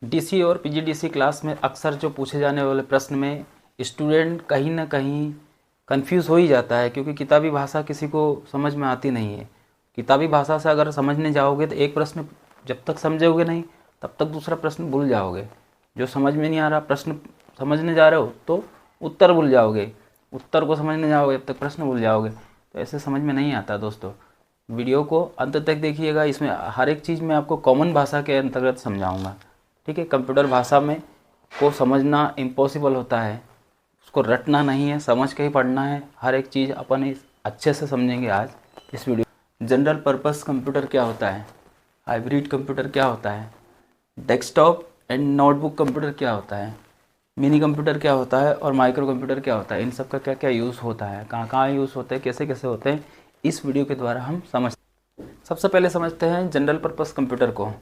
DC और PGDC class में अक्सर जो पूछे जाने वाले प्रश्न में स्टूडेंट कहीं ना कहीं कंफ्यूज हो ही जाता है, क्योंकि किताबी भाषा किसी को समझ में आती नहीं है। किताबी भाषा से अगर समझने जाओगे तो एक प्रश्न जब तक समझोगे नहीं तब तक दूसरा प्रश्न भूल जाओगे। जो समझ में नहीं आ रहा प्रश्न समझने जा रहे हो तो उत्तर भूल जाओगे, उत्तर को समझने जाओगे तब तक प्रश्न भूल जाओगे। तो ऐसे समझ में नहीं आता दोस्तों। वीडियो को अंत तक देखिएगा, इसमें हर एक चीज़ मैं आपको कॉमन भाषा के अंतर्गत समझाऊंगा। ठीक है, कंप्यूटर भाषा में को समझना इम्पॉसिबल होता है, उसको रटना नहीं है, समझ के ही पढ़ना है। हर एक चीज़ अपन अच्छे से समझेंगे आज इस वीडियो। जनरल पर्पस कंप्यूटर क्या होता है, हाइब्रिड कंप्यूटर क्या होता है, डेस्कटॉप एंड नोटबुक कंप्यूटर क्या होता है, मिनी कंप्यूटर क्या होता है और माइक्रो कंप्यूटर क्या होता है, इन सब का क्या क्या यूज़ होता है, कहाँ कहाँ यूज़ होते हैं, कैसे कैसे होते हैं, इस वीडियो के द्वारा हम समझते हैं। सबसे पहले समझते हैं जनरल पर्पस कंप्यूटर को।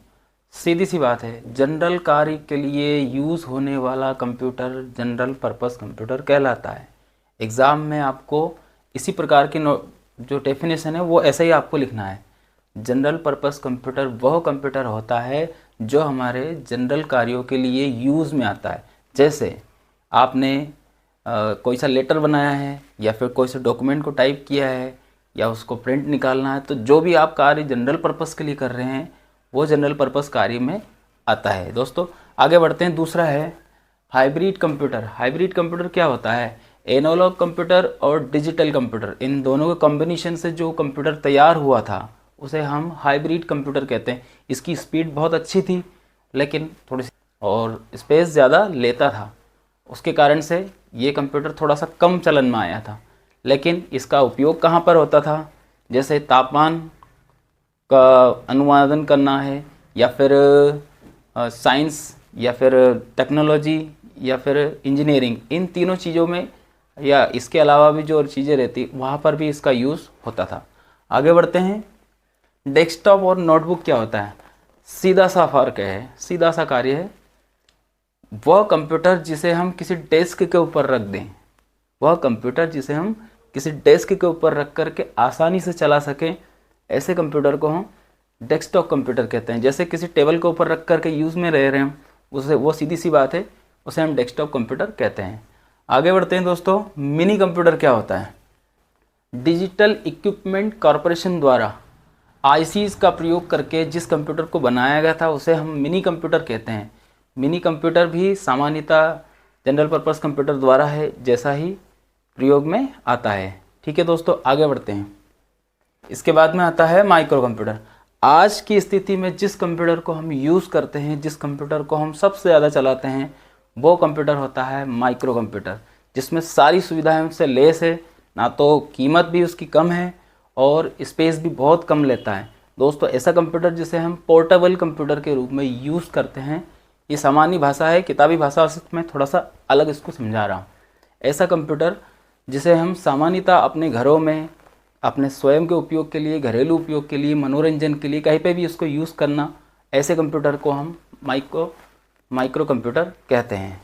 सीधी सी बात है, जनरल कार्य के लिए यूज़ होने वाला कंप्यूटर जनरल पर्पस कंप्यूटर कहलाता है। एग्ज़ाम में आपको इसी प्रकार की जो डेफिनेशन है वो ऐसे ही आपको लिखना है। जनरल पर्पस कंप्यूटर वह कंप्यूटर होता है जो हमारे जनरल कार्यों के लिए यूज़ में आता है। जैसे आपने कोई सा लेटर बनाया है या फिर कोई सा डॉक्यूमेंट को टाइप किया है या उसको प्रिंट निकालना है, तो जो भी आप कार्य जनरल पर्पस के लिए कर रहे हैं वो जनरल पर्पस कार्य में आता है। दोस्तों आगे बढ़ते हैं। दूसरा है हाइब्रिड कंप्यूटर। हाइब्रिड कंप्यूटर क्या होता है, एनालॉग कंप्यूटर और डिजिटल कंप्यूटर, इन दोनों के कॉम्बिनेशन से जो कंप्यूटर तैयार हुआ था उसे हम हाइब्रिड कंप्यूटर कहते हैं। इसकी स्पीड बहुत अच्छी थी लेकिन थोड़ी सी और स्पेस ज़्यादा लेता था, उसके कारण से ये कंप्यूटर थोड़ा सा कम चलन में आया था। लेकिन इसका उपयोग कहाँ पर होता था, जैसे तापमान का अनुवादन करना है या फिर साइंस या फिर टेक्नोलॉजी या फिर इंजीनियरिंग, इन तीनों चीज़ों में या इसके अलावा भी जो चीज़ें रहती वहाँ पर भी इसका यूज़ होता था। आगे बढ़ते हैं। डेस्कटॉप और नोटबुक क्या होता है, सीधा सा फर्क है, सीधा सा कार्य है। वह कंप्यूटर जिसे हम किसी डेस्क के ऊपर रख दें, वह कंप्यूटर जिसे हम किसी डेस्क के ऊपर रख कर के आसानी से चला सकें, ऐसे कंप्यूटर को हम डेस्कटॉप कंप्यूटर कहते हैं। जैसे किसी टेबल के ऊपर रख कर के यूज़ में रह रहे हैं उसे, वो सीधी सी बात है, उसे हम डेस्कटॉप कंप्यूटर कहते हैं। आगे बढ़ते हैं दोस्तों। मिनी कंप्यूटर क्या होता है, डिजिटल इक्विपमेंट कॉरपोरेशन द्वारा आईसीज का प्रयोग करके जिस कंप्यूटर को बनाया गया था उसे हम मिनी कंप्यूटर कहते हैं। मिनी कंप्यूटर भी सामान्यतः जनरल पर्पस कंप्यूटर द्वारा है जैसा ही प्रयोग में आता है। ठीक है दोस्तों, आगे बढ़ते हैं। इसके बाद में आता है माइक्रो कंप्यूटर। आज की स्थिति में जिस कंप्यूटर को हम यूज़ करते हैं, जिस कंप्यूटर को हम सबसे ज़्यादा चलाते हैं, वो कंप्यूटर होता है माइक्रो कंप्यूटर, जिसमें सारी सुविधाएं उससे लेस है, ना तो कीमत भी उसकी कम है और स्पेस भी बहुत कम लेता है। दोस्तों ऐसा कंप्यूटर जिसे हम पोर्टेबल कंप्यूटर के रूप में यूज़ करते हैं, ये सामान्य भाषा है, किताबी भाषा से मैं थोड़ा सा अलग इसको समझा रहा हूँ। ऐसा कंप्यूटर जिसे हम सामान्यतः अपने घरों में अपने स्वयं के उपयोग के लिए, घरेलू उपयोग के लिए, मनोरंजन के लिए, कहीं पे भी उसको यूज़ करना, ऐसे कंप्यूटर को हम माइक्रो कंप्यूटर कहते हैं।